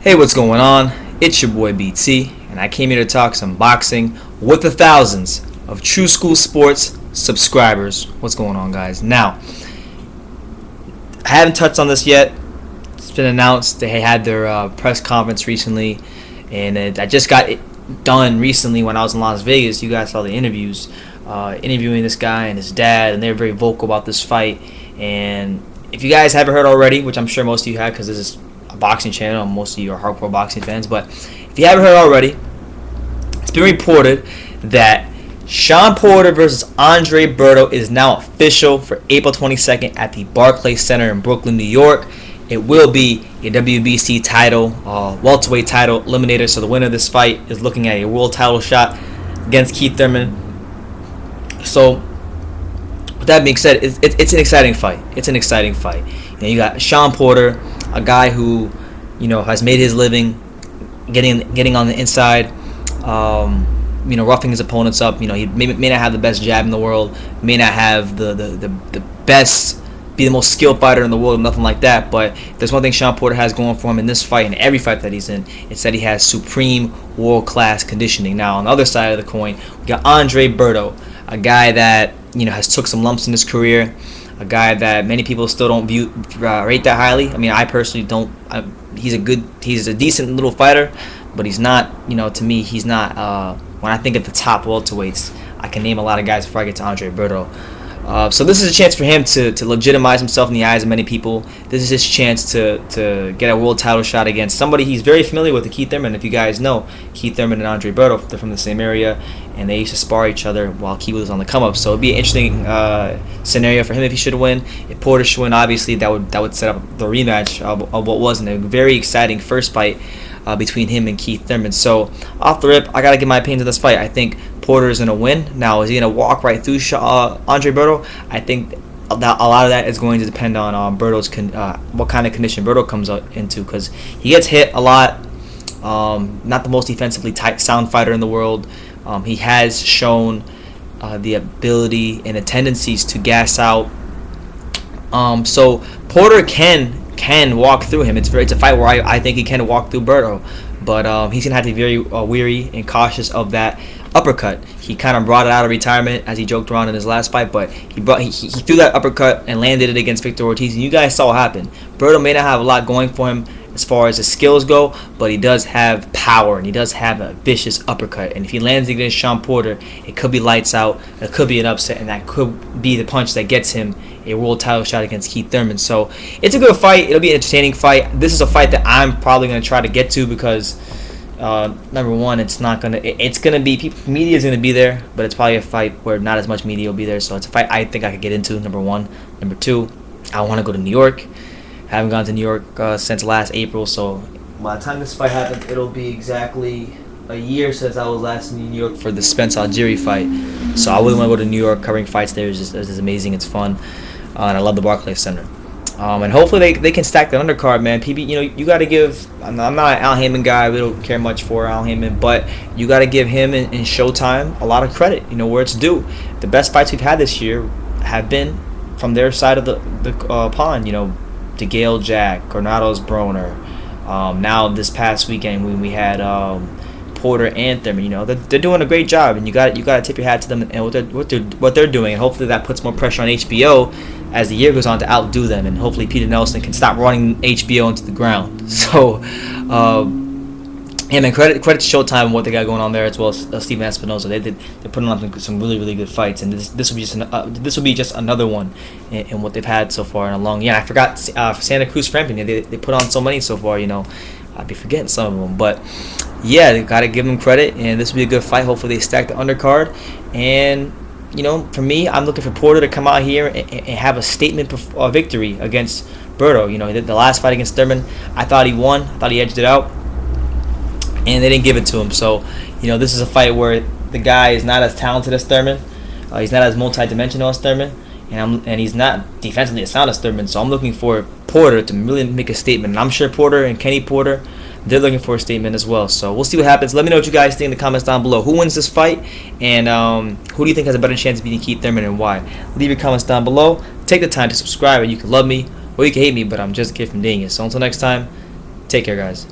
Hey, what's going on? It's your boy BT, and I came here to talk some boxing with the thousands of True School Sports subscribers. What's going on, guys? Now, I haven't touched on this yet. It's been announced they had their press conference recently, and I just got it done recently when I was in Las Vegas. You guys saw the interviews, interviewing this guy and his dad, and they're very vocal about this fight. And if you guys haven't heard already, which I'm sure most of you have because this is a boxing channel and most of you are hardcore boxing fans, but if you haven't heard already, it's been reported that Shawn Porter versus Andre Berto is now official for April 22nd at the Barclays Center in Brooklyn, New York. It will be a WBC title, welterweight title eliminator. So the winner of this fight is looking at a world title shot against Keith Thurman. So with that being said, it's an exciting fight. It's an exciting fight. You got Shawn Porter, a guy who has made his living getting on the inside, roughing his opponents up. He may not have the best jab in the world, may not have the best, be the most skilled fighter in the world, nothing like that. But there's one thing Shawn Porter has going for him in this fight and every fight that he's in. It's that he has supreme world-class conditioning. Now, on the other side of the coin, we got Andre Berto, a guy that has took some lumps in his career, a guy that many people still don't rate that highly. I mean, I personally don't. He's a decent little fighter, but he's not. To me, he's not. When I think of the top welterweights, I can name a lot of guys before I get to Andre Berto. So this is a chance for him to legitimize himself in the eyes of many people. This is his chance to get a world title shot against somebody he's very familiar with, Keith Thurman. If you guys know, Keith Thurman and Andre Berto, they're from the same area, and they used to spar each other while Keith was on the come up. So it'd be an interesting scenario for him if he should win. If Porter should win, obviously that would set up the rematch of what was a very exciting first fight between him and Keith Thurman. So off the rip, I gotta give my opinion to this fight. I think Porter is gonna win. Now, is he gonna walk right through Andre Berto? I think a lot of that is going to depend on Berto's what kind of condition Berto comes into, because he gets hit a lot. Not the most defensively sound fighter in the world. He has shown the ability and the tendencies to gas out. So Porter can walk through him. It's a fight where I think he can walk through Berto, but he's gonna have to be very wary and cautious of that uppercut. He kind of brought it out of retirement, as he joked around in his last fight, but he threw that uppercut and landed it against Victor Ortiz, and you guys saw what happened. Berto may not have a lot going for him as far as his skills go, but he does have power, and he does have a vicious uppercut. And if he lands against Shawn Porter, it could be lights out, it could be an upset, and that could be the punch that gets him a world title shot against Keith Thurman. So it's a good fight. It'll be an entertaining fight. This is a fight that I'm probably going to try to get to because number one, it's gonna be media is gonna be there, but it's probably a fight where not as much media will be there. So it's a fight I think I could get into. Number one. Number two, I want to go to New York. I haven't gone to New York since last April, so by the time this fight happens, it'll be exactly a year since I was last in New York for the Spence Algieri fight. So I really want to go to New York. Covering fights there is just amazing. It's fun, and I love the Barclays Center. And hopefully they can stack the undercard, man. PB, you got to give. I'm not an Al Heyman guy. We don't care much for Al Heyman, but you got to give him and Showtime a lot of credit. Where it's due. The best fights we've had this year have been from their side of the pond. DeGale Jack, Granados Broner. Now this past weekend when we had Porter and Thurman, they're doing a great job, and you got to tip your hat to them and what they're doing, and hopefully that puts more pressure on HBO as the year goes on to outdo them, and hopefully Peter Nelson can stop running HBO into the ground. So, man, credit to Showtime and what they got going on there, as well as Steven Espinoza. They're putting on some really, really good fights, and this will be just another one in what they've had so far in a long. Yeah, I forgot Santa Cruz Frampton. They put on so many so far. I'd be forgetting some of them, but yeah, they got to give them credit, and this will be a good fight. Hopefully they stack the undercard, and for me, I'm looking for Porter to come out here and have a statement victory against Berto. The last fight against Thurman, I thought he won. I thought he edged it out, and they didn't give it to him. So, this is a fight where the guy is not as talented as Thurman. He's not as multi-dimensional as Thurman, and he's not defensively as sound as Thurman. So I'm looking for Porter to really make a statement. And I'm sure Porter and Kenny Porter, they're looking for a statement as well. So we'll see what happens. Let me know what you guys think in the comments down below. Who wins this fight, and who do you think has a better chance of beating Keith Thurman, and why? Leave your comments down below. Take the time to subscribe, and you can love me or you can hate me, but I'm just a kid from Dingus. So until next time, take care, guys.